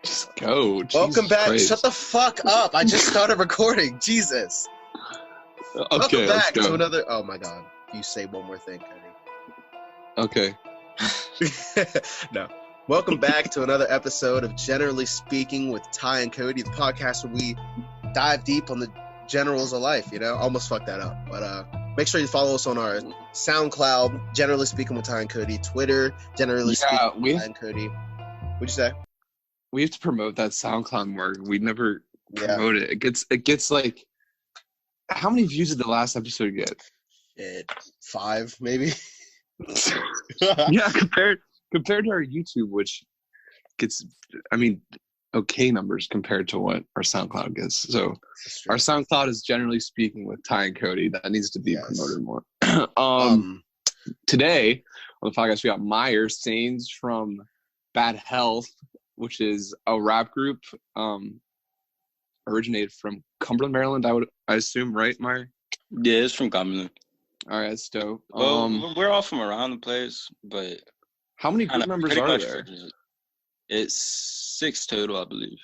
Just go. Welcome back. Christ. Shut the fuck up. I just started recording. Jesus. Okay, Welcome back let's to go. another. Oh my god. You say one more thing, Cody. Okay. No. Welcome back to another episode of Generally Speaking with Ty and Cody, the podcast where we dive deep on the generals of life, you know? Almost fucked that up. But make sure you follow us on our Soundcloud, Generally Speaking with Ty and Cody, Twitter, Generally Speaking with Ty and Cody. What'd you say? We have to promote that SoundCloud more. We never promote it. It gets like, how many views did the last episode get? 5, maybe. Yeah, compared to our YouTube, which gets, okay numbers compared to what our SoundCloud gets. So our SoundCloud is Generally Speaking with Ty and Cody. That needs to be promoted more. Today on the podcast we got Meyer, Sainz from Bad Health, which is a rap group originated from Cumberland, Maryland. I assume, right, Meyer? Yeah, it's from Cumberland. All right, that's dope. Well, we're all from around the place, but how many group members are there? It's 6 total, I believe.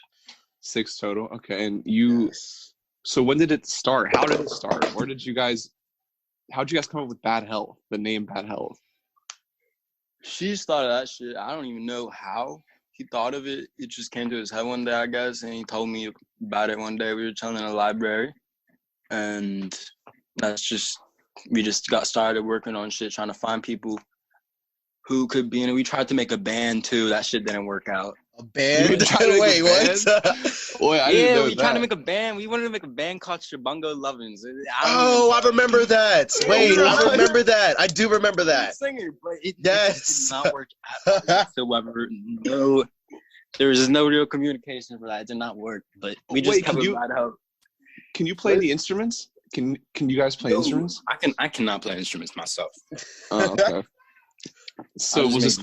6 total. Okay, and you. Yes. So when did it start? How did it start? How'd you guys come up with Bad Health? The name Bad Health. She started that shit. I don't even know how he thought of it. It just came to his head one day, I guess, and he told me about it one day. We were chilling in a library, and we just got started working on shit, trying to find people who could be in it. We tried to make a band too. That shit didn't work out. A band? Wait, what? Yeah, we tried to make a band. We wanted to make a band called Shabungo Lovins. I remember that. Wait, I remember that. I do remember that. Singer, but it did not work out whatsoever. No, there was no real communication for that. It did not work. But we just kept it right out. Can you play the instruments? Can you guys play instruments? I cannot play instruments myself. Oh, okay. So was this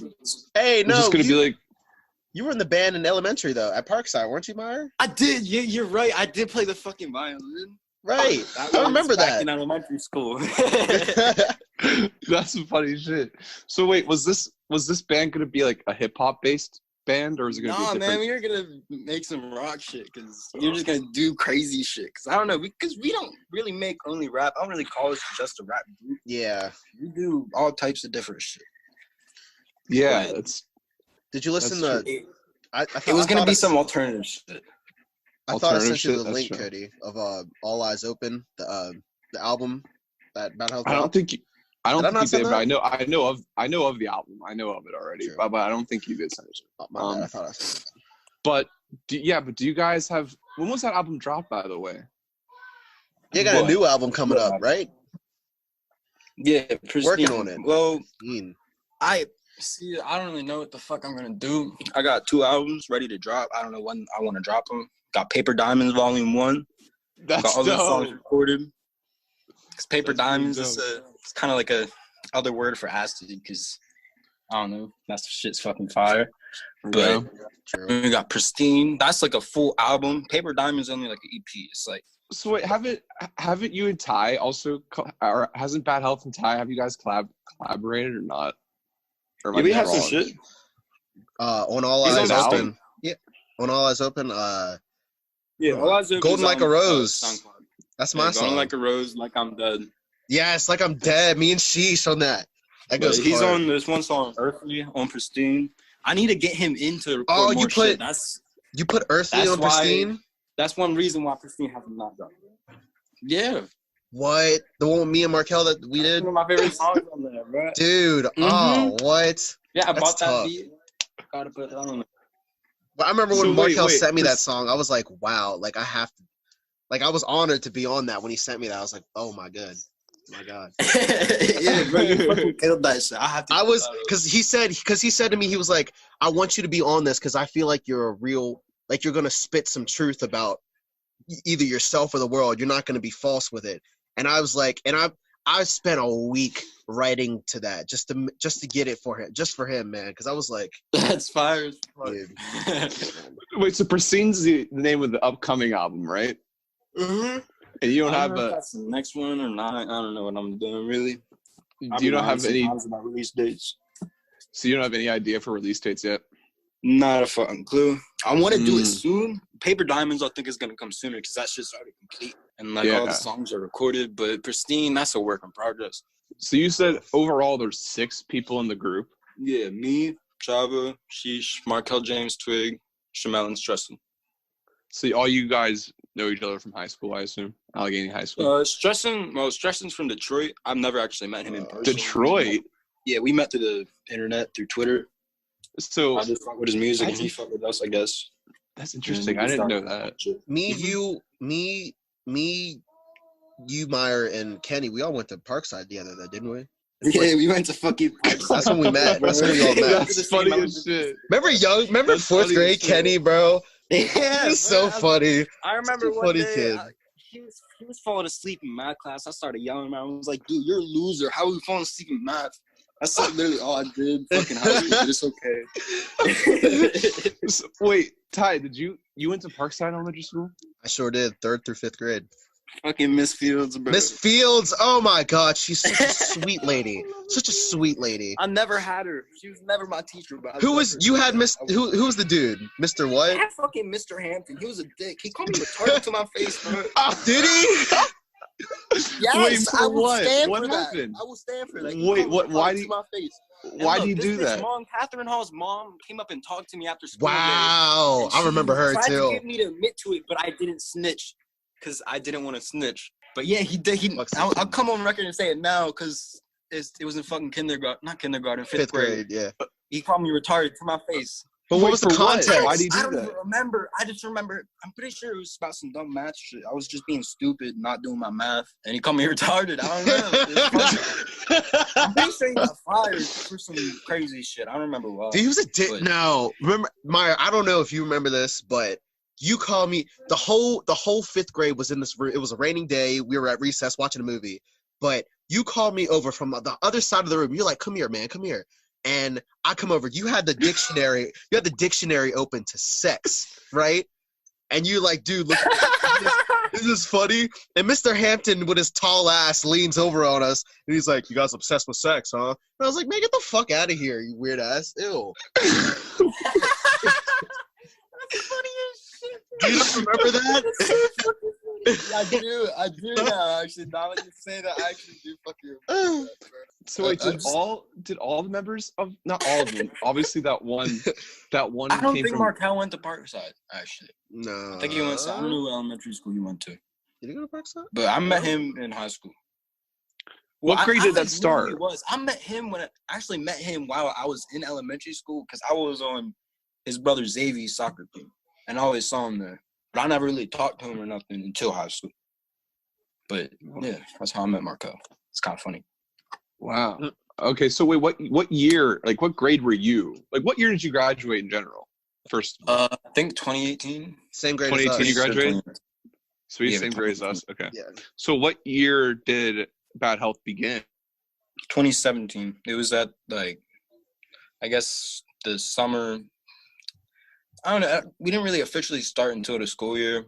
gonna be like? You were in the band in elementary though, at Parkside, weren't you, Meyer? I did. Yeah, you're right. I did play the fucking violin. Right. I remember that in elementary school. That's some funny shit. So wait, was this band gonna be like a hip hop based band, or is it gonna be a different... man, we were gonna make some rock shit because you're just gonna do crazy shit. Because I don't know, because we don't really make only rap. I don't really call this just a rap group. Yeah, we do all types of different shit. Yeah, Did you listen to? It was gonna be some alternative shit. I thought I sent you the link, Cody, of All Eyes Open, the album that Bad Health. I don't think you did, but I know of the album. I know of it already, but I don't think you did send it. Oh, my bad. I thought I sent it. But do you guys have? When was that album dropped, by the way? You got a new album coming up, right? Yeah, working on it. Well, I don't really know what the fuck I'm gonna do. I got 2 albums ready to drop. I don't know when I want to drop them. Got Paper Diamonds Volume 1. That's got other dope. songs recorded. Because Paper Diamonds is it's kind of like a other word for acid. Because I don't know, that shit's fucking fire. But we got Pristine. That's like a full album. Paper Diamonds only like an EP. It's like. So wait, haven't you and Ty also, or hasn't Bad Health and Ty, have you guys collaborated or not? Yeah, we have some shit. On All Eyes Open. Yeah. On All Eyes Open. Yeah, All Eyes Open. Golden Like a Rose. That's my song. Golden Like a Rose, Like I'm Dead. Yes, Like I'm Dead. Me and Sheesh on that. That goes He's hard. On this one song, Earthly, on Pristine. I need to get him into more shit. You put Earthly on Pristine? That's one reason why Pristine hasn't not done. Yeah. What? The one with me and Markel that we did? One of my favorite songs on there, bro. Dude, oh, what? Yeah, I bought that beat. Gotta put that on there. But I remember when Markel sent me that song, I was like, wow, like I have to, like I was honored to be on that when he sent me that. I was like, oh my god. Yeah, bro, you fucking killed that shit. Because he said to me, he was like, I want you to be on this because I feel like you're you're going to spit some truth about either yourself or the world. You're not going to be false with it. And I was like, and I spent a week writing to that just to get it for him, just for him, man. Because I was like, that's fire. Wait, so Pristine's the name of the upcoming album, right? Mm-hmm. And you don't have that's the next one or not. I don't know what I'm doing really. Do you not have any about release dates? So you don't have any idea for release dates yet? Not a fucking clue. I want to do it soon. Paper Diamonds, I think, is going to come sooner because that's just already complete. And, like, all the songs are recorded. But Pristine, that's a work in progress. So you said overall there's 6 people in the group? Yeah, me, Java, Sheesh, Markel James Twig, Shamel, and Stresson. So all you guys know each other from high school, I assume? Allegheny High School? Stresson's from Detroit. I've never actually met him in person. Detroit? Yeah, we met through the internet, through Twitter. So I just fuck with his music, and he fucked with us, I guess. That's interesting. I didn't know that. Me, you, Meyer, and Kenny, we all went to Parkside together, though, didn't we? Yeah, we went to fucking Parkside. That's when we met. That's when we all met. That's funny as shit. Remember That's 4th grade Kenny, bro? Yeah, He's so funny. I remember Such a one funny day, kid. he was falling asleep in math class. I started yelling at him. I was like, dude, you're a loser. How are you falling asleep in math? That's like literally all I did. Fucking high school, but it's okay. So, wait, Ty, you went to Parkside Elementary School? I sure did, 3rd through 5th grade. Fucking Miss Fields, bro. Miss Fields, oh my God, she's such a sweet lady. Such a sweet lady. I never had her. She was never my teacher. But Who was who was the dude? Mr. I What? had fucking Mr. Hampton. He was a dick. He called me retarded to my face, bro. Did he? Yes, Wait, for I will what? stand What for happened? that. I will stand for that. Wait, what? Why do you? My face. Why do you do this that? Mom, Catherine Hall's mom came up and talked to me after school. Wow, I remember her tried too. to get me to admit to it, but I didn't snitch because I didn't want to snitch. But yeah, he did. I'll come on record and say it now because it was in fucking kindergarten, fifth grade. Yeah. He called me retarded to my face. But what was the context? Why did he do I don't that? even remember. I just remember. I'm pretty sure it was about some dumb math shit. I was just being stupid, not doing my math, and he called me retarded. I don't know. I'm pretty sure he got fired for some crazy shit. I don't remember why. Dude, he was a dick. No, remember, Meyer. I don't know if you remember this, but you called me. The whole 5th grade was in this room. It was a raining day. We were at recess watching a movie, but you called me over from the other side of the room. You're like, "Come here, man. Come here." And I come over. You had the dictionary. You had the dictionary open to sex, right? And you like, dude, look, this is funny. And Mr. Hampton, with his tall ass, leans over on us, and he's like, "You guys obsessed with sex, huh?" And I was like, "Man, get the fuck out of here, you weird ass." Ew. That's funny as shit. Do you not remember that? That's so fucking funny. I do now, actually. Now that you say that, I actually do fucking. So wait, did all the members of, not all of them, obviously that one I don't think from, Markel went to Parkside, actually. No. I think he went to, I don't know what elementary school he went to. Did he go to Parkside? But I met him in high school. What grade did that start? I met him while I was in elementary school because I was on his brother Xavier's soccer team. And I always saw him there. But I never really talked to him or nothing until high school. But yeah, that's how I met Markel. It's kind of funny. Wow. Okay, so wait, what year, like what grade were you? Like what year did you graduate in general? First I think 2018. Same grade as us. 2018 you graduated? So you're Yeah, same grade as us. Okay. Yeah. So what year did Bad Health begin? 2017. It was at like, I guess the summer. I don't know. We didn't really officially start until the school year,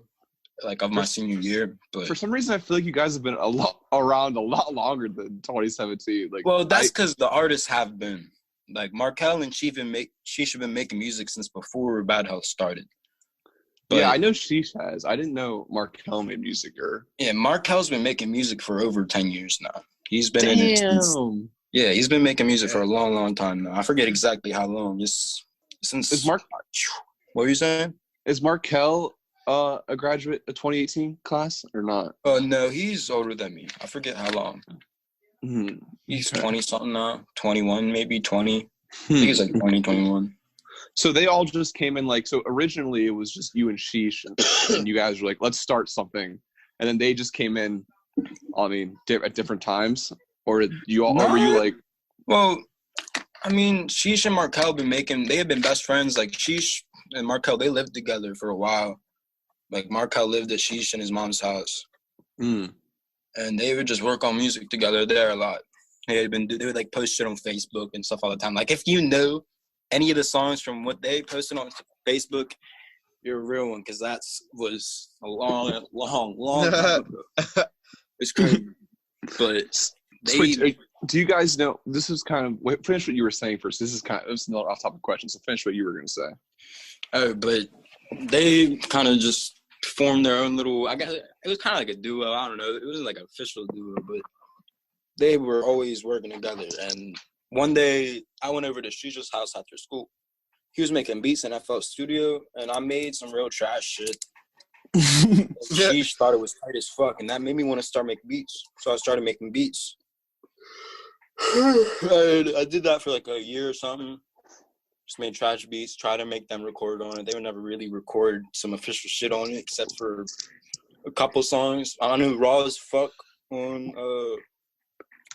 like of my senior year. But For some reason, I feel like you guys have been around a lot longer than 2017. Like, well, that's because the artists have been like Markel and Sheesh have been making music since before Bad Health started. But, yeah, I know Sheesh has. I didn't know Markel made music yeah, Markel's been making music for over 10 years now. He's been in it since, yeah, he's been making music for a long, long time now. I forget exactly how long. Since what were you saying? Is Markel a graduate of 2018 class or not? Oh no, he's older than me. I forget how long. Mm-hmm. He's 20 something now, 21 maybe 20. I think he's like 20, 21. So they all just came in like, so originally it was just you and Sheesh and you guys were like, let's start something. And then they just came in, I mean, at different times, or you all, or were you like? Well, I mean, Sheesh and Markel they have been best friends. Like Sheesh and Markel, they lived together for a while. Like Markel lived at Sheesh in his mom's house. Mm. And they would just work on music together there a lot. They would like post shit on Facebook and stuff all the time. Like if you know any of the songs from what they posted on Facebook, you're a real one, because that was a long time ago. It's crazy. But do you guys know, this is kind of, finish what you were saying first. This is not off topic question, so finish what you were going to say. Oh, but They kind of just formed their own little. I guess it was kind of like a duo. I don't know. It wasn't like an official duo, but they were always working together. And one day, I went over to Shisha's house after school. He was making beats in FL Studio, and I made some real trash shit. She thought it was tight as fuck, and that made me want to start making beats. So I started making beats. I did that for like a year or something. Just made trash beats, try to make them record on it. They would never really record some official shit on it, except for a couple songs. I knew Raw as Fuck on.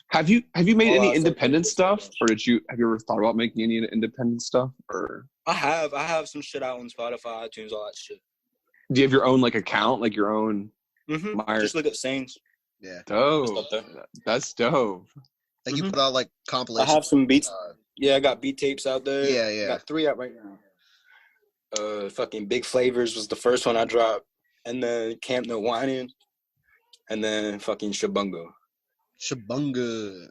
Have you made any independent stuff, or have you ever thought about making any independent stuff? Or I have some shit out on Spotify, iTunes, all that shit. Do you have your own like account, like your own? Meyer? Just look at Sainz. Yeah. Dope. That's dope. Like you put out like compilations. I have some beats. Yeah, I got beat tapes out there. Yeah. I got 3 out right now. Fucking Big Flavors was the first one I dropped, and then Camp No Whining, and then fucking Shabungo. Shabunga,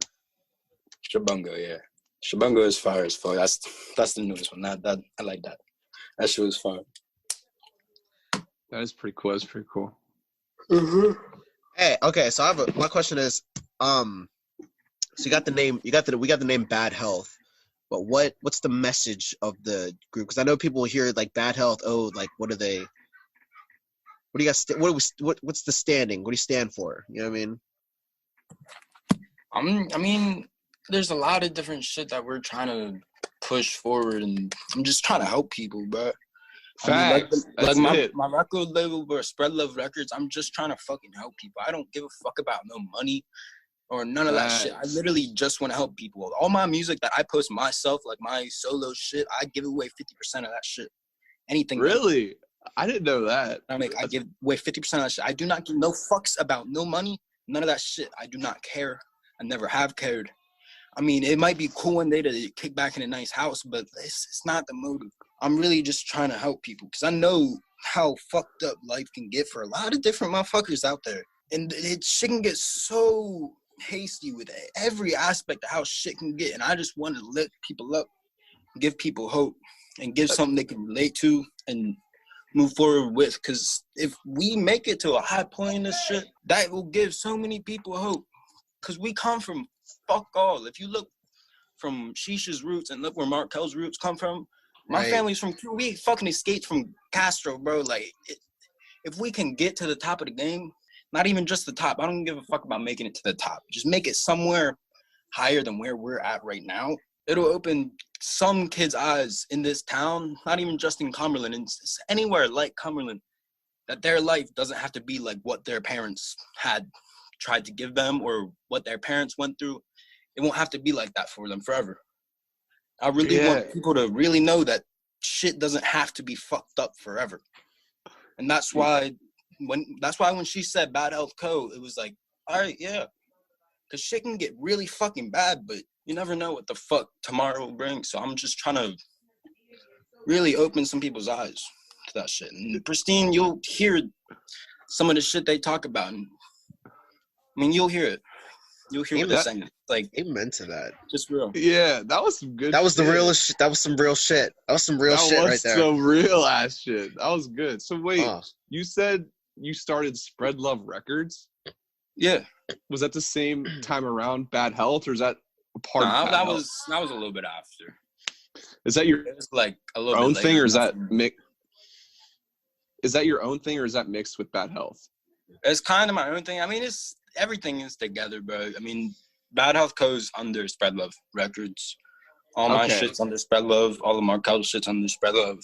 yeah. Shabungo is fire as fuck. That's the newest one. That I like that. That shit was fun. That is pretty cool. That's pretty cool. Hey, okay. So my question is, so we got the name Bad Health, but what's the message of the group? Because I know people hear like Bad Health. Oh, like what are they? What do you guys? What's the standing? What do you stand for? You know what I mean? I mean, there's a lot of different shit that we're trying to push forward, and I'm just trying to help people, bro. Facts. I mean, my record label, or Spread Love Records, I'm just trying to fucking help people. I don't give a fuck about no money or none of that shit. I literally just want to help people. All my music that I post myself, like my solo shit, I give away 50% of that shit. Anything. Really? I didn't know that. I give away 50% of that shit. I do not give no fucks about no money, none of that shit. I do not care. I never have cared. I mean, it might be cool one day to kick back in a nice house, but it's not the motive. I'm really just trying to help people because I know how fucked up life can get for a lot of different motherfuckers out there. And shit can get so hasty with every aspect of how shit can get. And I just want to lift people up, give people hope, and give something they can relate to and move forward with. Because if we make it to a high point in this shit, that will give so many people hope. Because we come from fuck all. If you look from Shisha's roots and look where Markel's roots come from, my family's from Cuba. We fucking escaped from Castro, bro. Like, if we can get to the top of the game, not even just the top. I don't give a fuck about making it to the top. Just make it somewhere higher than where we're at right now. It'll open some kids' eyes in this town, not even just in Cumberland, and anywhere like Cumberland, that their life doesn't have to be like what their parents had tried to give them or what their parents went through. It won't have to be like that for them forever. I really want people to really know that shit doesn't have to be fucked up forever. And that's why when she said Bad Health Co., it was like, all right, yeah. Because shit can get really fucking bad, but you never know what the fuck tomorrow will bring. So I'm just trying to really open some people's eyes to that shit. And Pristine, you'll hear some of the shit they talk about. And, I mean, you'll hear it. You'll hear what they're saying. Like, amen to that. Just real. Yeah, that was some good. That was shit. The realest. That was some real shit. That was some real shit right there. That was some real ass shit. That was good. So wait, you said you started Spread Love Records? Yeah. Was that the same time around Bad Health, or is that a part of Bad that Health? That was a little bit after. Is that your like a little own bit thing, or is that Is that your own thing, or is that mixed with Bad Health? It's kind of my own thing. I mean, everything is together, bro. I mean, Bad Health goes under Spread Love Records. All my shit's under Spread Love. All of Markel's shit's under Spread Love.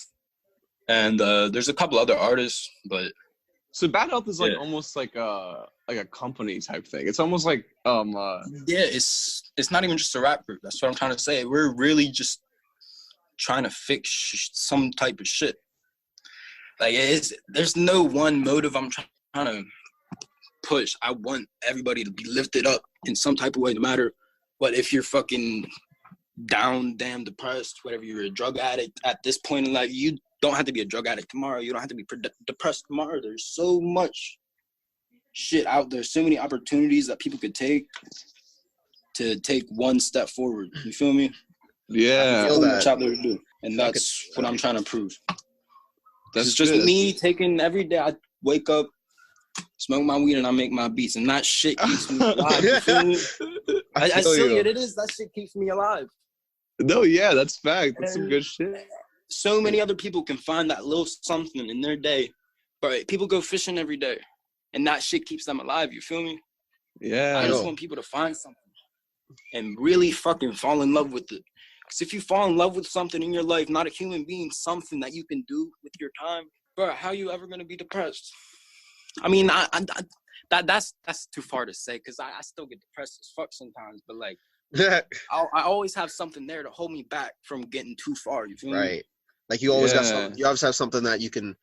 And there's a couple other artists, but so Bad Health is like almost like a company type thing. It's almost like it's not even just a rap group. That's what I'm trying to say. We're really just trying to fix some type of shit. Like there's no one motive I'm trying to push. I want everybody to be lifted up in some type of way, no matter what. If you're fucking down, damn depressed, whatever, you're a drug addict at this point in life, you don't have to be a drug addict tomorrow. You don't have to be depressed tomorrow. There's so much shit out there, so many opportunities that people could take to take one step forward. You feel me? Yeah. So much out there to do, and that's what I'm trying to prove. It's just me taking every day. I wake up, smoke my weed, and I make my beats, and that shit keeps me alive. You feel me? As silly as it is, that shit keeps me alive. No, yeah, that's fact. That's some good shit. So many other people can find that little something in their day, but people go fishing every day, and that shit keeps them alive. You feel me? Yeah. I just want people to find something and really fucking fall in love with it. Because if you fall in love with something in your life, not a human being, something that you can do with your time, bro, how are you ever gonna be depressed? I mean, that's too far to say, because I still get depressed as fuck sometimes. But like, I always have something there to hold me back from getting too far. You feel me? Right. Like you always got something. You always have something that you can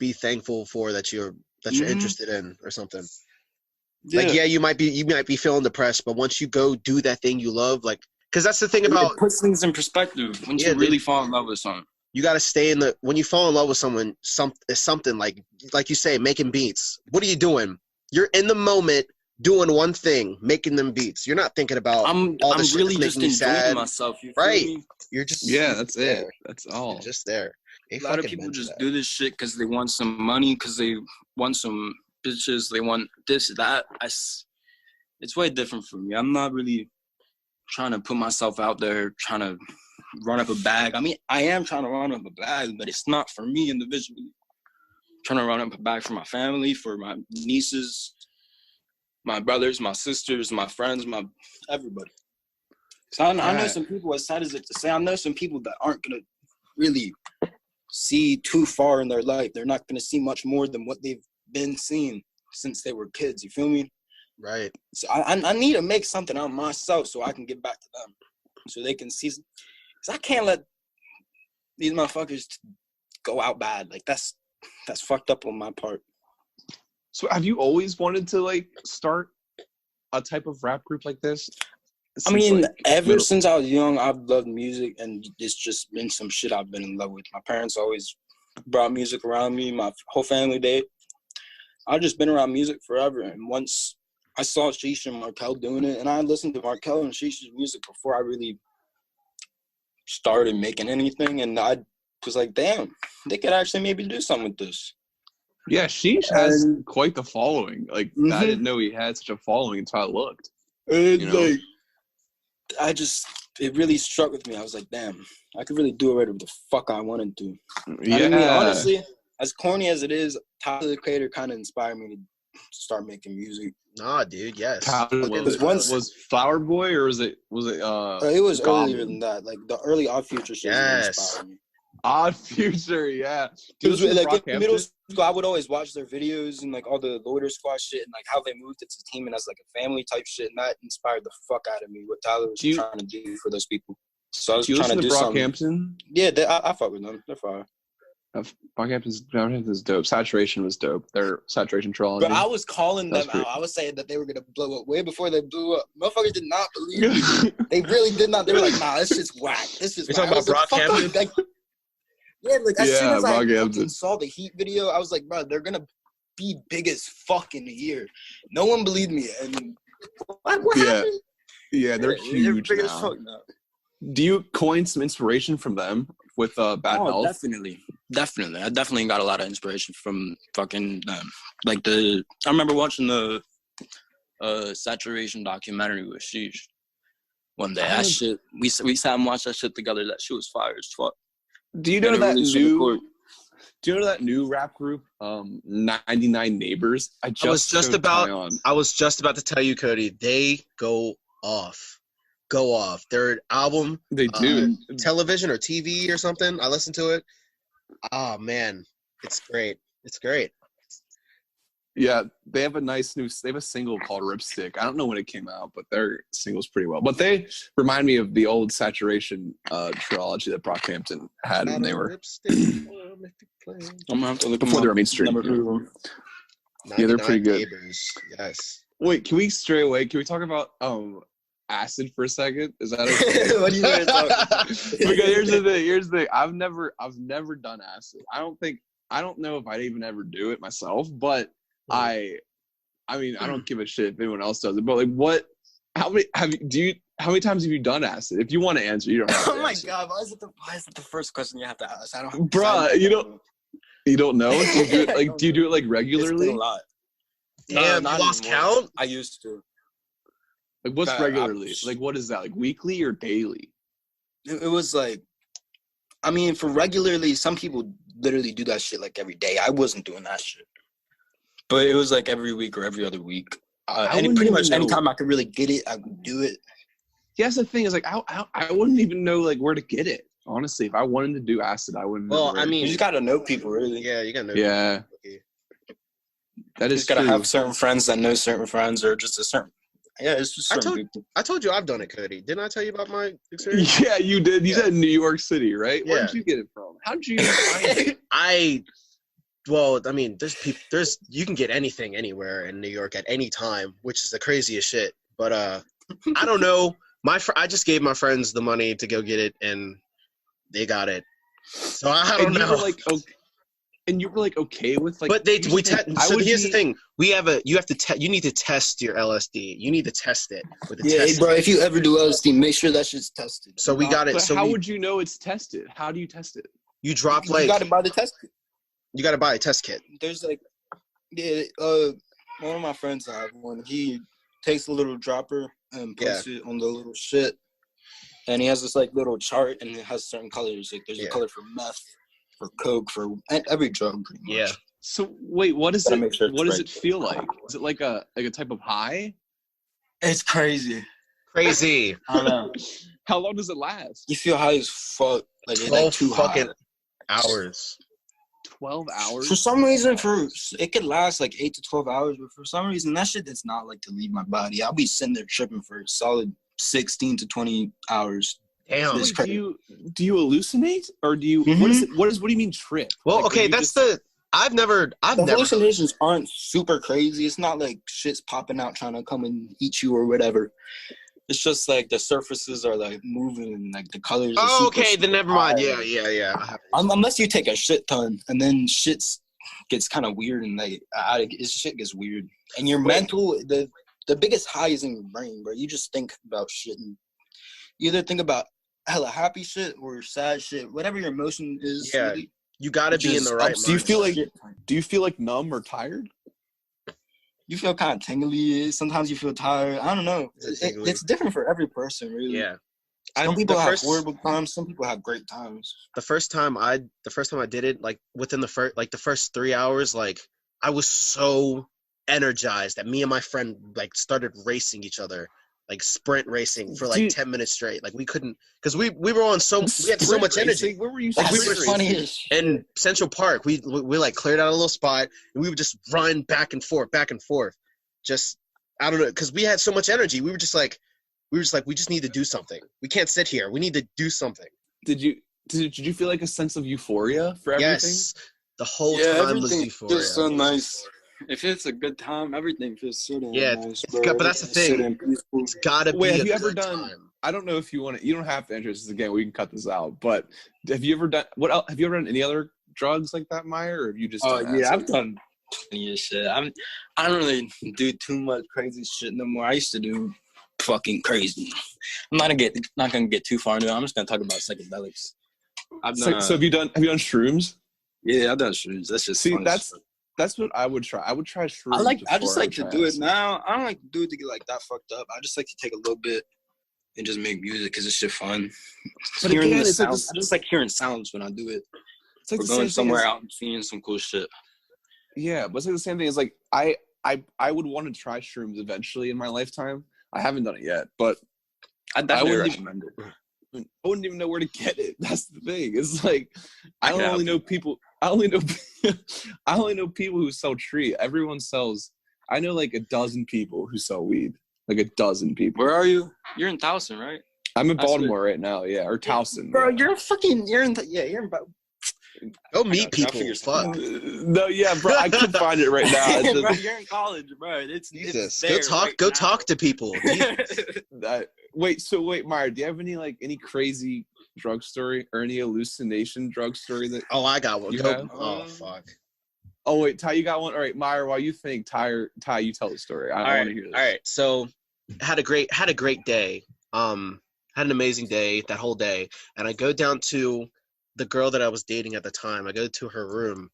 be thankful for, that you're interested in or something. Yeah. Like, you might be feeling depressed, but once you go do that thing you love, like, because that's the thing about, it puts things in perspective once you really fall in love with someone. You got to stay when you fall in love with someone, something like you say, making beats. What are you doing? You're in the moment doing one thing, making them beats. You're not thinking about I'm really just enjoying myself. You feel me? You're just that's it. That's all. You're just there. A lot of people just do this shit because they want some money, because they want some bitches, they want this, that. It's way different for me. I'm not really trying to put myself out there, trying to run up a bag. I mean, I am trying to run up a bag, but it's not for me individually. I'm trying to run up a bag for my family, for my nieces, my brothers, my sisters, my friends, my everybody. So I know some people, as sad as it to say, I know some people that aren't going to really see too far in their life. They're not going to see much more than what they've been seeing since they were kids. You feel me? Right. So I need to make something out of myself so I can get back to them, so they can see. Because I can't let these motherfuckers go out bad. Like, that's fucked up on my part. So have you always wanted to, like, start a type of rap group like this? I mean, ever since I was young, I've loved music, and it's just been some shit I've been in love with. My parents always brought music around me. My whole family did. I've just been around music forever. And once I saw Sheesh and Markel doing it, and I listened to Markel and Sheesh's music before I really started making anything, and I was like, damn, they could actually maybe do something with this. Yeah, Sheesh has quite the following. Like, I didn't know he had such a following until I looked. And it really struck with me. I was like, damn, I could really do whatever the fuck I wanted to. Yeah. I mean, honestly, as corny as it is, Tyler the Creator kind of inspired me to start making music. Nah, dude, yes. Was Flower Boy, or was it it was earlier than that. Like, the early Odd Future shit inspired me. Odd Future, yeah. It was like in middle school, I would always watch their videos and like all the Loiter Squad shit, and like how they moved it to team and as like a family type shit, and that inspired the fuck out of me. What Tyler was trying to do for those people. So I was trying to do something. Yeah, I fuck with them. They're fire. Brockhampton's dope. Saturation was dope. Their Saturation trilogy. But I was calling them out. I was saying that they were gonna blow up way before they blew up. Motherfuckers did not believe me. They really did not. They were like, nah, this shit's whack. This is. You're talking about Brockhampton? Like, yeah, like as soon as I saw the Heat video, I was like, bro, they're gonna be big as fuck in a year. No one believed me, and what happened? Yeah, they're huge big now. As fuck now. Do you coin some inspiration from them with Bad Health? Definitely. I definitely got a lot of inspiration from fucking them. Like I remember watching the Saturation documentary with Sheesh one day. That shit, we sat and watched that shit together. That shit was fire as fuck. Do you know that new? Do you know that new rap group, 99 Neighbors? I was just about to tell you, Cody. They go off. Their album, they do television or TV or something. I listened to it. Oh man, it's great. Yeah, they have a single called Ripstick. I don't know when it came out, but their single's pretty well. But they remind me of the old Saturation trilogy that Brockhampton had when they were I'm gonna have to look before they were mainstream. Yeah, they're pretty good. Neighbors. Yes. Wait, can we stray away? Can we talk about acid for a second? Is that okay? What do you want to talk about? Okay, here's the thing. I've never done acid. I don't know if I'd even ever do it myself, but I mean, I don't give a shit if anyone else does it. But like, how many times have you done acid? If you want to answer, you don't have to. Oh my god, why is it the first question you have to ask? I don't. Bruh, you know. You don't know? Do you do it like regularly? It's been a lot. Damn, not you lost anymore. count? I used to. Like what's That- regularly? Like what is that? Like weekly or daily? It was like, I mean, for regularly, some people literally do that shit like every day. I wasn't doing that shit. But it was like every week or every other week. And pretty much anytime I could really get it, I would do it. Yeah, that's the thing is like I wouldn't even know like where to get it. Honestly, if I wanted to do acid, I wouldn't. Well, I mean, You just gotta know people, really. Yeah, you gotta know. Yeah. People. That You is just gotta true. have certain friends that know certain friends, or just a certain. Yeah, it's just certain people. I told you I've done it, Cody. Didn't I tell you about my experience? Yeah, you did. You Yeah. said New York City, right? Yeah. Where did you get it from? How did you find it? Well, I mean, you can get anything anywhere in New York at any time, which is the craziest shit. But I don't know. I just gave my friends the money to go get it, and they got it. So I don't know. And you were like okay with like. But here's the thing: you need to test your LSD. You need to test it with a test. Bro. If you ever do LSD, make sure that shit's tested. So we got it. But So how would you know it's tested? How do you test it? You drop You gotta buy the test kit. You gotta buy a test kit. There's like, one of my friends have one. He takes a little dropper and puts it on the little shit, and he has this like little chart, and it has certain colors. Like there's a color for meth, for coke, for every drug. Pretty much. Yeah. So wait, what is it? Sure what does it feel like? Is it like a type of high? It's crazy. Crazy. I don't know. How long does it last? You feel high as fuck. Like it's 12 like too fucking hot. hours. 12 hours. For some reason, it could last like 8 to 12 hours, but for some reason, that shit does not like to leave my body. I'll be sitting there tripping for a solid 16 to 20 hours. Damn. Wait, do you hallucinate or do you? Mm-hmm. What do you mean trip? Well, Like, okay, I've never. Hallucinations aren't super crazy. It's not like shit's popping out trying to come and eat you or whatever. It's just like the surfaces are like moving and like the colors. Oh, okay, then never mind. Yeah. Unless you take a shit ton and then shit gets kind of weird and like shit gets weird. And your mental, the biggest high is in your brain, bro. You just think about shit and you either think about hella happy shit or sad shit, whatever your emotion is. Yeah, really, you gotta be in the right mind. Do you feel like numb or tired? You feel kind of tingly. Sometimes you feel tired. I don't know. It's different for every person, really. Yeah. Some people have horrible times. Some people have great times. The first time I did it, like within the first 3 hours, like I was so energized that me and my friend like started racing each other, like sprint racing for like 10 minutes straight. Like we couldn't, because we were on we had so much energy. Where were you? Like, we were funny in Central Park. We like cleared out a little spot and we would just run back and forth. Just I don't know, because we had so much energy. We were just like we just need to do something. We can't sit here. We need to do something. Did you feel like a sense of euphoria for everything? Yes, the whole time was euphoria. Feels so nice. If it's a good time, everything feels so damn nice. But that's the thing. It's gotta be. Wait, have you ever good done? time. I don't know if you want to. You don't have to enter this again. We can cut this out. But have you ever done? What else? Have you ever done any other drugs like that, Meyer? Or have you just? I've done plenty of shit. I don't really do too much crazy shit no more. I used to do fucking crazy. I'm not gonna get too far into it. I'm just gonna talk about psychedelics. So have you done shrooms? Yeah, I've done shrooms. That's just fun. That's what I would try. I would try shrooms. I just like to do it now. I don't like to do it to get like that fucked up. I just like to take a little bit and just make music because it's shit fun. But hearing the sounds, I just like hearing sounds when I do it. It's like going somewhere out and seeing some cool shit. Yeah, but it's like the same thing as like I would want to try shrooms eventually in my lifetime. I haven't done it yet, but I wouldn't recommend it. I wouldn't even know where to get it. That's the thing. It's like I only know people who sell tree. Everyone sells. I know like a dozen people who sell weed. Like a dozen people. Where are you? You're in Towson, right? I'm in Baltimore right now. Yeah, or Towson. Bro, yeah. you're in. Go meet people. Fuck. No, yeah, bro. I could find it right now. Bro, you're in college, bro. It's there Go talk to people. Wait, Meyer, do you have any crazy drug story or any hallucination drug story that? Oh, I got one. Oh, fuck. Oh wait, Ty, you got one. All right, Meyer, while you think, Ty, you tell the story. I want to hear this. All right. So, had a great day. Had an amazing day that whole day, and I go down to the girl that I was dating at the time. I go to her room,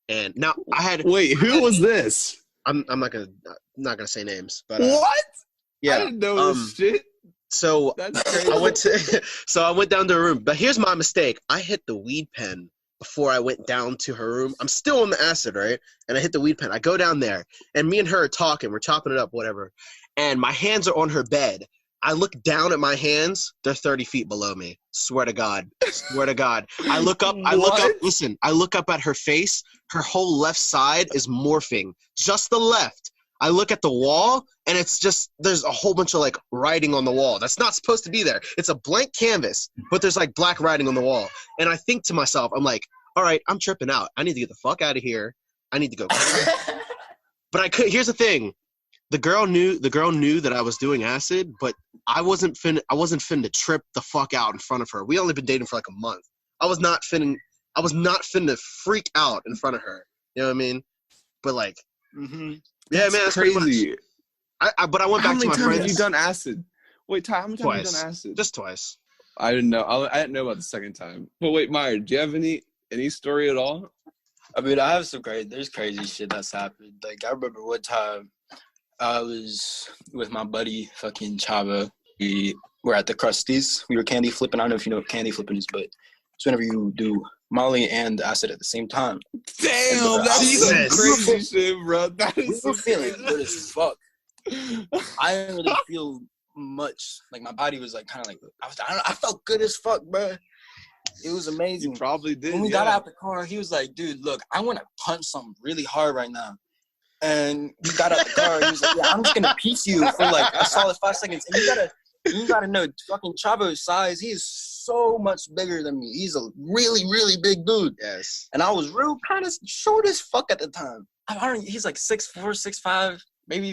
And now I had. Wait, who was this? I'm not gonna say names, but What? yeah, I didn't know this shit. So That's crazy. I went down to her room, but here's my mistake. I hit the weed pen before I went down to her room. I'm still on the acid, right? And I hit the weed pen. I go down there, and me and her are talking. We're chopping it up, whatever. And my hands are on her bed. I look down at my hands. They're 30 feet below me. Swear to God. Swear to God. I look up. Listen, I look up at her face. Her whole left side is morphing. Just the left. I look at the wall, and it's just, there's a whole bunch of, like, writing on the wall. That's not supposed to be there. It's a blank canvas, but there's, like, black writing on the wall. And I think to myself, I'm like, all right, I'm tripping out. I need to get the fuck out of here. I need to go. But I could. Here's the thing. The girl knew that I was doing acid, but I wasn't finna trip the fuck out in front of her. We only been dating for, like, a month. I was not finna freak out in front of her. You know what I mean? But, like, yeah, man, that's crazy. But I went back to my friends. How many times have you done acid? Wait, Ty, how many times have you done acid? Just twice. I didn't know. I didn't know about the second time. But wait, Meyer, do you have any story at all? I mean, I have there's crazy shit that's happened. Like, I remember one time I was with my buddy, fucking Chava. We were at the Krusties. We were candy flipping. I don't know if you know what candy flipping is, but it's whenever you do Molly and acid at the same time. Damn, that's some crazy shit, bro. We were feeling good as fuck. I didn't really feel much. Like, my body was, like, kind of like, I felt good as fuck, bro. It was amazing. You probably did. When we got out the car, he was like, dude, look, I want to punch something really hard right now. And we got out the car, and he was like, yeah, I'm just going to piece you for, like, a solid 5 seconds. And you gotta know, fucking Chavo's size, he is so much bigger than me. He's a really, really big dude. Yes. And I was real kind of short as fuck at the time. He's like 6'4", 6'5", maybe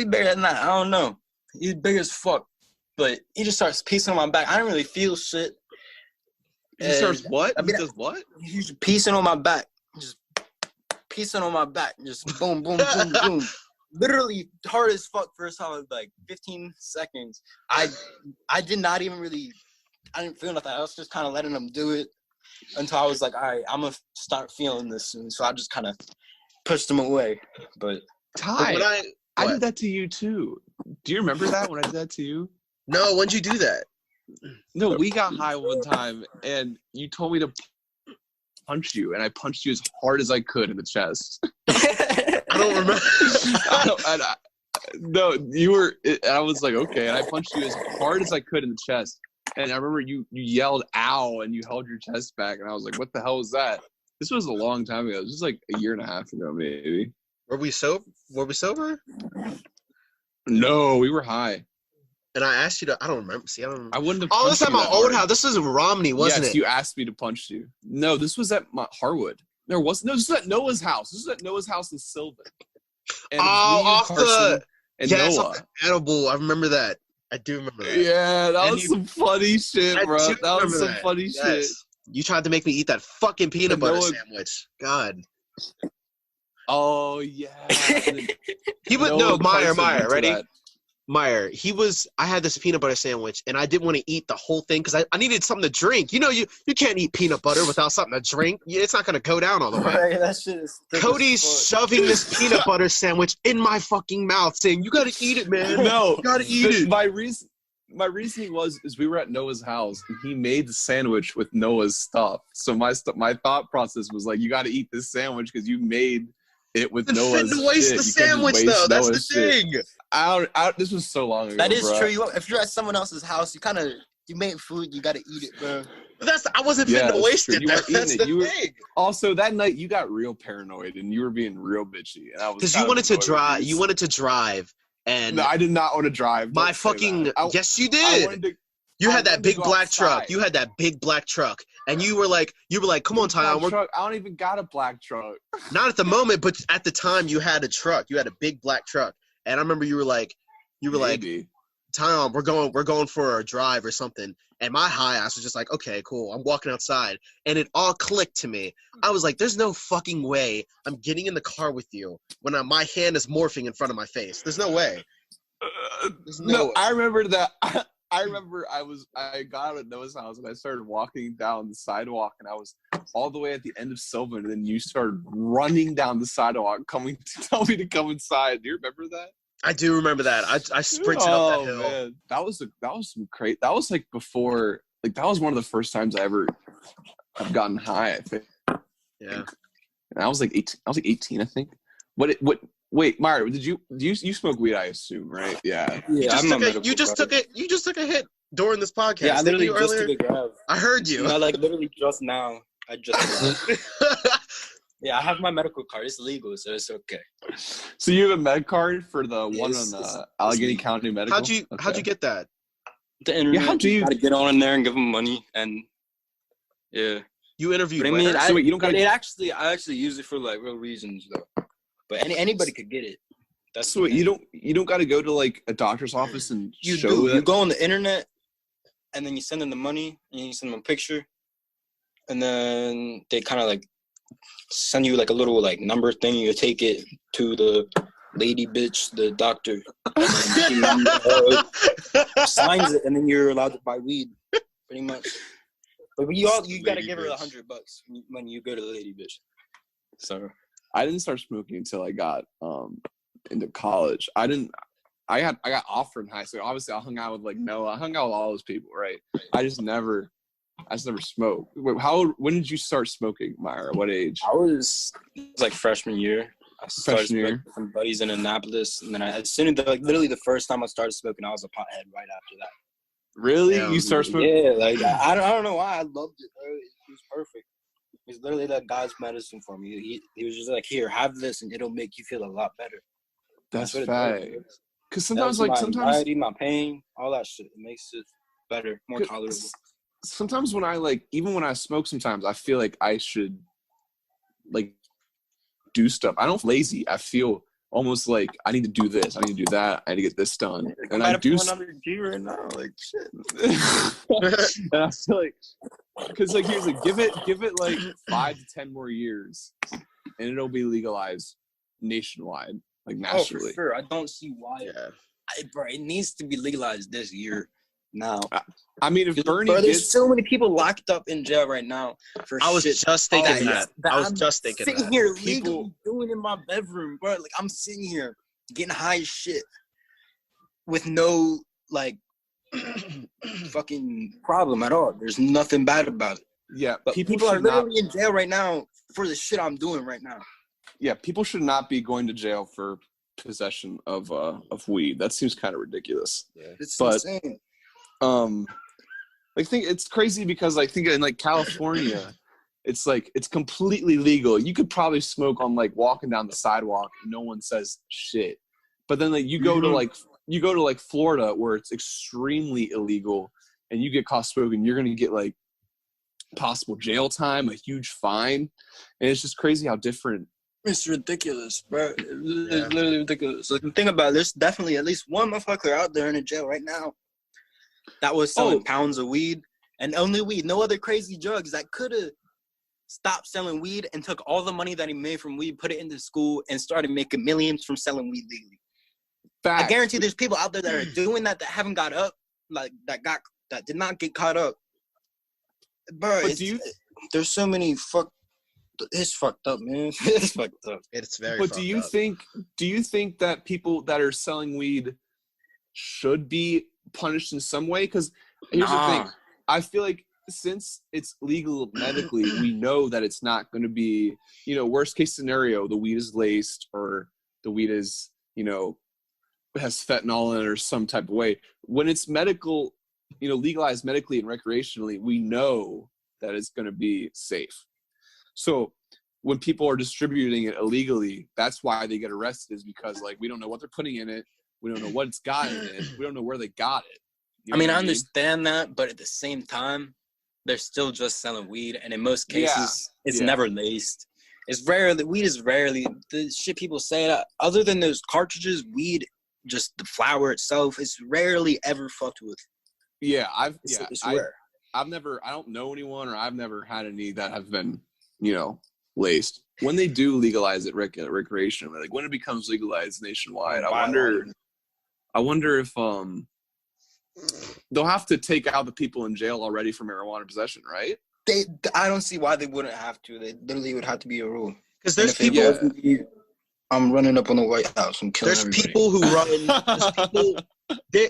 bigger than that. I don't know. He's big as fuck. But he just starts piecing on my back. I didn't really feel shit. He starts what? He does what? He's piecing on my back. Just piecing on my back. Just boom, boom, boom, boom. Literally hard as fuck for a solid, like, 15 seconds. I did not even really, I didn't feel nothing. I was just kind of letting him do it until I was like, all right, I'm going to start feeling this soon. So I just kind of pushed him away. But Ty, I did that to you too. Do you remember that when I did that to you? No, when'd you do that? No, we got high one time, and you told me to punch you, and I punched you as hard as I could in the chest. I don't remember. No, you were. I was like, okay, and I punched you as hard as I could in the chest. And I remember you yelled "ow" and you held your chest back, and I was like, what the hell was that? This was a long time ago. This was like a year and a half ago, maybe. Were we sober? No, we were high. And I asked you to. I don't remember. See, I don't remember. I wouldn't have. Oh, this is at my old house. This was in Romney, wasn't it? Yes, you asked me to punch you. No, this was at my Harwood. There was no. This was at Noah's house. This was at Noah's house in Sylvan. And off the Noah. Edible. I remember that. I do remember that. Yeah, that was some funny shit, bro. That was some funny shit. You tried to make me eat that fucking peanut butter sandwich. God. Oh yeah. Meyer, ready? Meyer, I had this peanut butter sandwich, and I didn't want to eat the whole thing because I needed something to drink. You know, you can't eat peanut butter without something to drink. It's not going to go down all the way. Right, that shit is Cody's shoving this peanut butter sandwich in my fucking mouth, saying, you got to eat it, man. No. You got to eat it. My reasoning was we were at Noah's house, and he made the sandwich with Noah's stuff. So my thought process was like, you got to eat this sandwich because you made it with Noah's shit. Waste the sandwich, though. That's the thing. This was so long ago. That is bro. True. If you're at someone else's house, you made food. You gotta eat it, bro. But I wasn't finna to waste it. That's the thing. Also, that night you got real paranoid and you were being real bitchy. And I was because you wanted to drive. You wanted to drive, and no, I did not want to drive. My fucking yes, you did. You had that big black truck. You had that big black truck, and you were like, "Come on, Tyon." I don't even got a black truck. Not at the moment, but at the time, you had a truck. You had a big black truck, and I remember you were like, "Tyon, we're going for a drive or something." And my high ass was just like, "Okay, cool." I'm walking outside, and it all clicked to me. I was like, "There's no fucking way I'm getting in the car with you when my hand is morphing in front of my face. There's no way." No, I remember that. I remember I got out of Noah's house and I started walking down the sidewalk and I was all the way at the end of Sylvan and then you started running down the sidewalk coming to tell me to come inside. Do you remember that? I do remember that. I sprinted up that hill. Man. That was some crazy. That was like before, like that was one of the first times I ever have gotten high, I think. Yeah. And I was like 18, I think. Wait, Meyer, did you smoke weed, I assume, right? Yeah. Yeah, You just took a hit during this podcast. Yeah, I literally just earlier? took a grab. I heard you. No, like literally just now. I just Yeah, I have my medical card. It's legal, so it's okay. So you have a med card for the one on Allegheny County Medical? How'd you get that? The internet. Yeah, how do you gotta get on in there and give them money and yeah. You interviewed. But I mean, so wait, you don't gotta. I actually use it for like real reasons though. But anybody could get it. That's so wait, you don't got to go to like a doctor's office and you show do. that? You go on the internet, and then you send them the money, and you send them a picture, and then they kind of like send you like a little like number thing. You take it to the lady bitch, the doctor, signs it, and then you're allowed to buy weed, pretty much. But you gotta give her $100 when you go to the lady bitch. So. I didn't start smoking until I got into college. I got offered in high school. Obviously, I hung out with like Noah. I hung out with all those people, right? I just never smoked. Wait, when did you start smoking, Meyer? At what age? It was like freshman year. I started Freshman year. with some buddies in Annapolis, and then as soon as literally the first time I started smoking, I was a pothead right after that. Really? Yeah, you started smoking? Yeah, like I don't know why I loved it, bro. It was perfect. It's literally like God's medicine for me. He was just like, here, have this, and it'll make you feel a lot better. That's what it fact. does. Because sometimes, my anxiety, my pain, all that shit, it makes it better, more tolerable. Sometimes when even when I smoke, sometimes I feel like I should like do stuff. I don't feel lazy. I feel almost like I need to do this. I need to do that. I need to get this done. And I do another G right now, like shit. And I feel like, because like here's like give it like 5 to 10 more years, and it'll be legalized nationwide, like nationally. Oh, for sure. I don't see why. Yeah. Bro, it needs to be legalized this year. Now, I mean, if Bernie there's so many people locked up in jail right now for I was shit. just thinking that. I was just thinking that. Sitting here legally doing in my bedroom, bro. Like I'm sitting here getting high as shit with no like fucking problem at all. There's nothing bad about it. Yeah, but people are literally in jail right now for the shit I'm doing right now. Yeah, people should not be going to jail for possession of weed. That seems kind of ridiculous. Yeah, it's insane. I think it's crazy because I think in like California, it's like it's completely legal. You could probably smoke on like walking down the sidewalk and no one says shit. But then like you go to like Florida where it's extremely illegal and you get caught smoking, you're gonna get like possible jail time, a huge fine, and it's just crazy how different. It's ridiculous, bro. It's literally ridiculous. Like, think about it. There's definitely at least one motherfucker out there in a jail right now that was selling pounds of weed and only weed, no other crazy drugs, that could have stopped selling weed and took all the money that he made from weed, put it into school, and started making millions from selling weed legally. Facts. I guarantee there's people out there that are doing that haven't got up, like that did not get caught up. Bro, there's so many it's fucked up, man. It's fucked up. It's very. But do you think that people that are selling weed should be punished in some way? Because here's the thing. I feel like since it's legal medically, we know that it's not going to be, worst case scenario, the weed is laced or the weed is, has fentanyl in it or some type of way. When it's medical, legalized medically and recreationally, we know that it's going to be safe. So when people are distributing it illegally, that's why they get arrested, is because like we don't know what they're putting in it. We don't know what it's got in it. We don't know where they got it. I mean, I understand that, but at the same time, they're still just selling weed, and in most cases, it's never laced. Weed is rarely the shit people say that. Other than those cartridges, weed, just the flower itself, is rarely ever fucked with. Yeah, it's rare. I don't know anyone, or I've never had any that have been, laced. When they do legalize it recreationally, like when it becomes legalized nationwide, I wonder if they'll have to take out the people in jail already for marijuana possession, right? I don't see why they wouldn't have to. They literally would have to be a rule. Because there's people. Yeah. I'm running up on the White House and killing everybody. People who run. There's people.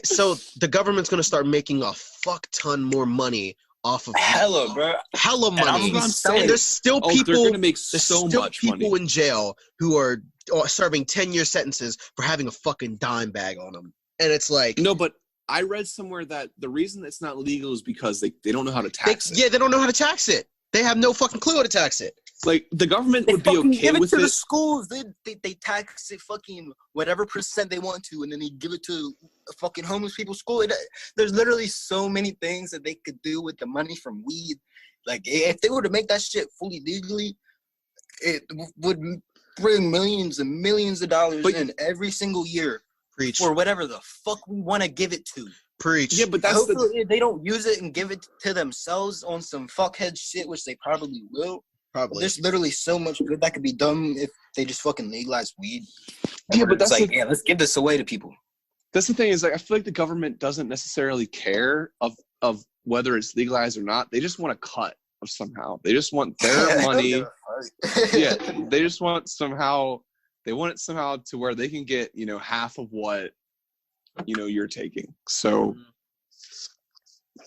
So the government's gonna start making a fuck ton more money off of hella, bro. Hella money. And there's still people. They're gonna make so much money. People in jail who are serving 10-year sentences for having a fucking dime bag on them, and it's like no, but. I read somewhere that the reason it's not legal is because they don't know how to tax it. Yeah, they don't know how to tax it. They have no fucking clue how to tax it. Like, the government would be okay give it with to it. The schools. They tax it fucking whatever percent they want to, and then they give it to a fucking homeless people's school. There's literally so many things that they could do with the money from weed. Like, if they were to make that shit fully legally, it would bring millions and millions of dollars in every single year. Preach. For whatever the fuck we want to give it to. Preach. Yeah, but that's hopefully they don't use it and give it to themselves on some fuckhead shit, which they probably will. Probably. There's literally so much good that could be done if they just fucking legalize weed. Yeah, but that's like, let's give this away to people. That's the thing is, like, I feel like the government doesn't necessarily care of whether it's legalized or not. They just want a cut of somehow. They just want their money. Yeah, they just want somehow. They want it somehow to where they can get, half of what, you're taking. So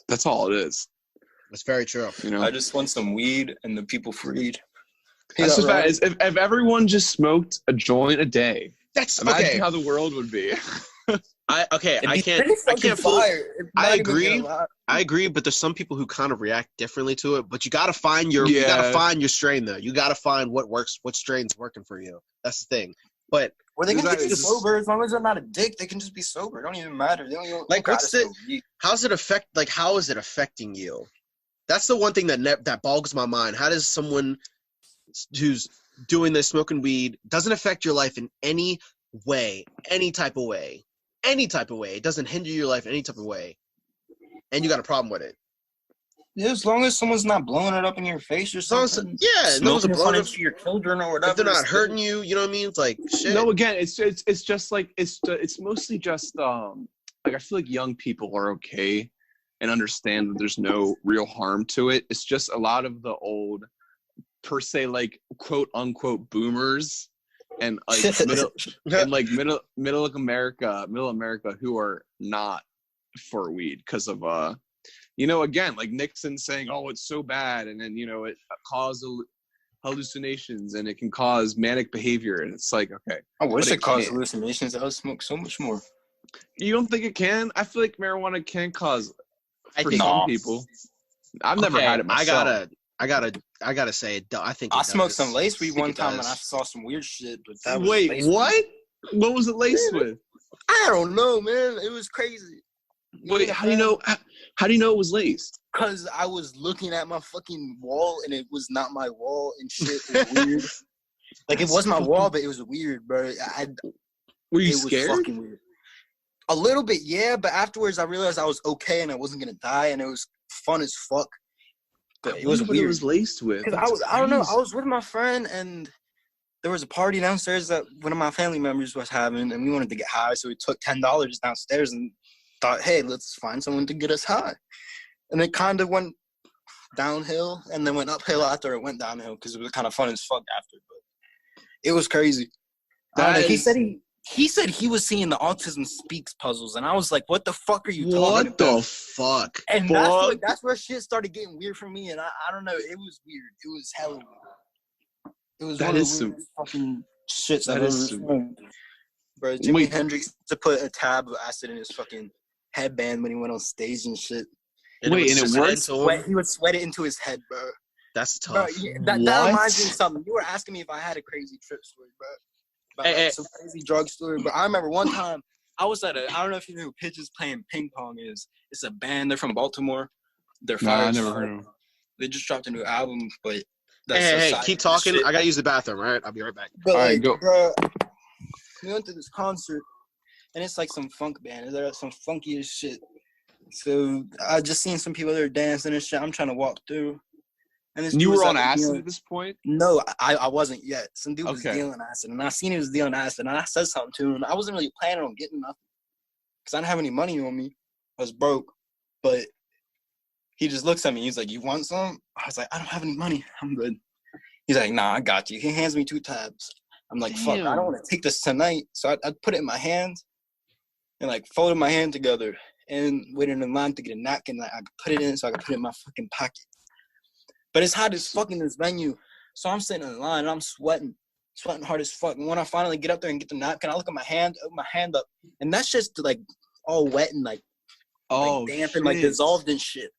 that's all it is. That's very true. I just want some weed and the people freed. That's the fact is, if everyone just smoked a joint a day, imagine how the world would be. I agree, but there's some people who kind of react differently to it. But you gotta find your strain though. You gotta find what works, what strain's working for you. That's the thing. But or they can just be sober as long as they're not a dick. They can just be sober. It don't even matter. They don't even how is it affecting you? That's the one thing that boggles my mind. How does someone who's doing this, smoking weed, doesn't affect your life in any way, any type of way? It doesn't hinder your life any type of way, and you got a problem with it. Yeah, as long as someone's not blowing it up in your face or something. No one's blowing it to your children or whatever. If they're not hurting you, you know what I mean? It's like shit. No, again, it's just like it's mostly just like I feel like young people are okay and understand that there's no real harm to it. It's just a lot of the old, per se, like quote unquote boomers. And like middle America who are not for weed because of again, like Nixon saying, oh, it's so bad, and then it causes hallucinations and it can cause manic behavior, and it's like, okay, I wish it caused hallucinations. I would smoke so much more. You don't think it can? I feel like marijuana can cause for some people. I've never had it myself. I gotta say, I think I smoked some lace weed one time and I saw some weird shit. But that was wait, what? What was it laced with? I don't know, man. It was crazy. Wait, how do you know? How do you know it was laced? Cause I was looking at my fucking wall and it was not my wall and shit. It was weird. Like it was my wall, but it was weird, bro. Were you scared? Was fucking weird. A little bit, yeah. But afterwards, I realized I was okay and I wasn't gonna die, and it was fun as fuck. But it was weird. It was laced with. I don't know. I was with my friend and there was a party downstairs that one of my family members was having, and we wanted to get high, so we took $10 downstairs and thought, hey, let's find someone to get us high. And it kind of went downhill and then went uphill after it went downhill because it was kind of fun as fuck after. But it was crazy. He said he was seeing the Autism Speaks puzzles, and I was like, what the fuck are you talking about? What the fuck? And that's where shit started getting weird for me, and I don't know. It was weird. It was hella weird. It was one of the weirdest fucking shits I've ever seen. Bro, Jimi Hendrix to put a tab of acid in his fucking headband when he went on stage and shit. And it worked? He would sweat it into his head, bro. That's tough. Bro, that reminds me of something. You were asking me if I had a crazy trip story, bro. About some crazy drug story. But I remember one time I was at I don't know if you know who Pitches Playing Ping Pong is. It's a band. They're from Baltimore. They're I never heard of them. They just dropped a new album, but hey, keep talking. I gotta use the bathroom, all right? I'll be right back. But all right, go. Bro, we went to this concert, and it's like some funk band. They're some funky as shit. So I just seen some people there dancing and shit. I'm trying to walk through. And this you were on acid at this point? No, I wasn't yet. Some dude was dealing acid, and I seen he was dealing acid, and I said something to him. I wasn't really planning on getting nothing because I didn't have any money on me. I was broke, but he just looks at me. He's like, "You want some?" I was like, "I don't have any money. I'm good." He's like, "Nah, I got you." He hands me 2 tabs. I'm like, "Fuck, I don't want to take this tonight." So I put it in my hand and like folded my hand together and waited in line to get a napkin. I could put it in so I could put it in my fucking pocket. But it's hot as fuck in this venue. So I'm sitting in line and I'm sweating hard as fuck. And when I finally get up there and get the napkin, I look at my hand, open my hand up, and that's just like all wet and like damp and like dissolved and shit.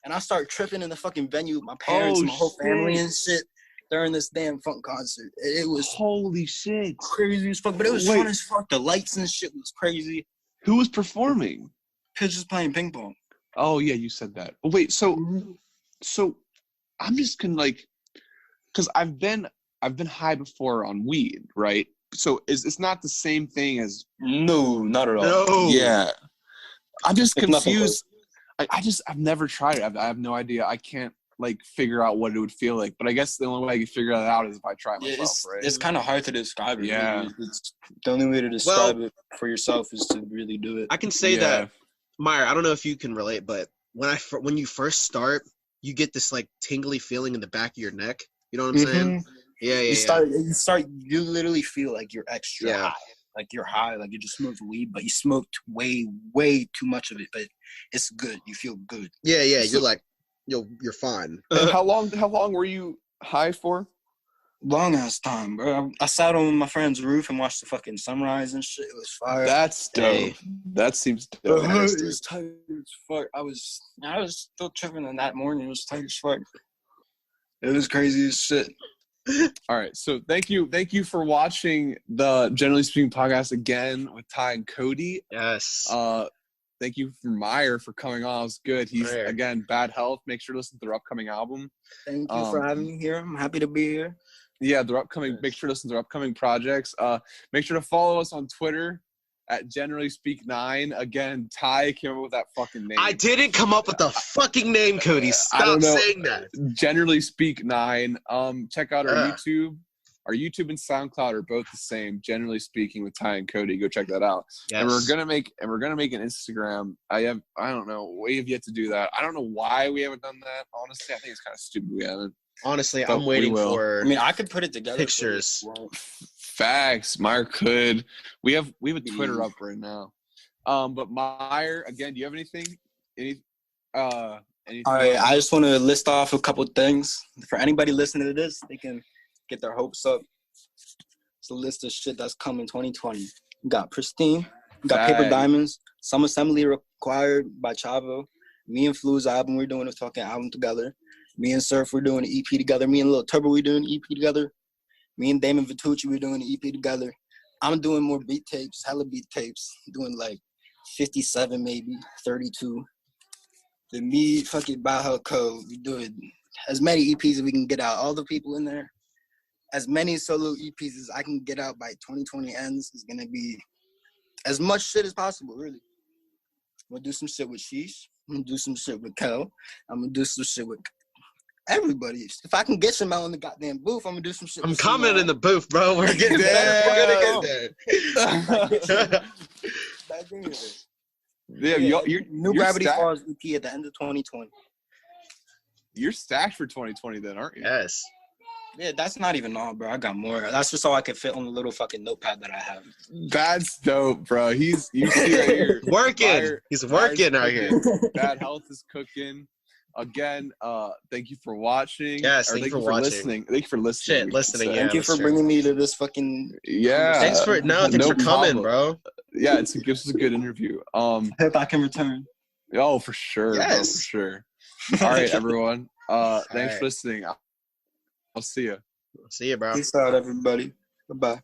And I start tripping in the fucking venue with my parents and my whole family and shit during this damn funk concert. It was holy shit, crazy as fuck. But it was fun as fuck. The lights and shit was crazy. Who was performing? Kids just playing ping pong. Oh yeah, you said that. Oh, wait, so I'm just gonna like, because I've been high before on weed, right? So it's not the same thing as no, not at all. No. Yeah, I'm just confused. I've never tried it. I have no idea. I can't like figure out what it would feel like. But I guess the only way I can figure that out is if I try it myself, right? It's kind of hard to describe it. Yeah, really. It's the only way to describe it for yourself is to really do it. I can say that, Meyer. I don't know if you can relate, but when you first start, you get this like tingly feeling in the back of your neck. You know what I'm saying? Yeah. You literally feel like you're extra high. Like you're high, like you just smoked weed, but you smoked way, way too much of it. But it's good. You feel good. Yeah. So, you're like, you're fine. And how long were you high for? Long ass time, bro. I sat on my friend's roof and watched the fucking sunrise and shit. It was fire. That's dope. That seems dope. It was tight as fuck. I was still tripping in that morning. It was tight as fuck. It was crazy as shit. All right, so thank you for watching the Generally Speaking podcast again with Ty and Cody. Yes. Thank you for Meyer for coming on. It was good. He's again bad health. Make sure to listen to their upcoming album. Thank you for having me here. I'm happy to be here. Yeah, their upcoming. Make sure to listen to their upcoming projects. Make sure to follow us on Twitter at Generally Speak 9. Again, Ty came up with that fucking name. I didn't come up with the fucking name, Cody. Stop saying that. Generally Speak 9. Check out our YouTube. Our YouTube and SoundCloud are both the same. Generally Speaking with Ty and Cody. Go check that out. Yes. And we're gonna make an Instagram. I don't know. We have yet to do that. I don't know why we haven't done that. Honestly, I think it's kind of stupid we haven't. Honestly, I'm waiting for. I mean, I could put it together. Pictures. Facts. Meyer could. We have a Twitter up right now. But Meyer, again, do you have anything? Anything? All right. I just want to list off a couple things for anybody listening to this. They can get their hopes up. It's a list of shit that's coming 2020. We got Pristine. We got Paper Diamonds. Some Assembly Required by Chavo. Me and Flu's album. We're doing a fucking album together. Me and Surf, we're doing an EP together. Me and Lil Turbo, we're doing an EP together. Me and Damon Vitucci, we're doing an EP together. I'm doing more beat tapes, hella beat tapes. Doing like 57, maybe 32. Then me, fucking Baja Code, we doing as many EPs as we can get out. All the people in there, as many solo EPs as I can get out by 2020 ends is gonna be as much shit as possible, really. I'm gonna do some shit with Sheesh. I'm gonna do some shit with Kel. I'm gonna do some shit with everybody. If I can get some out in the goddamn booth, I'm gonna do some shit. I'm coming in the booth, bro. We're getting there. We're gonna get there. Yeah, your New Gravity Falls EP at the end of 2020. You're stacked for 2020 then, aren't you? Yes. Yeah, that's not even all, bro. I got more. That's just all I can fit on the little fucking notepad that I have. That's dope, bro. You see right here. Working. He's working right here. Bad Health is cooking. Again, thank you for watching. Yes, thank you for watching. Listening. Thank you for listening. Shit, listening. Thank you for bringing me to this fucking. Yeah. Thanks for coming, bro. Yeah, it gives us a good interview. Hope I can return. Oh, for sure. Yes. Bro, for sure. All right, everyone. Thanks for listening. I'll see you. See you, bro. Peace out, everybody. Goodbye.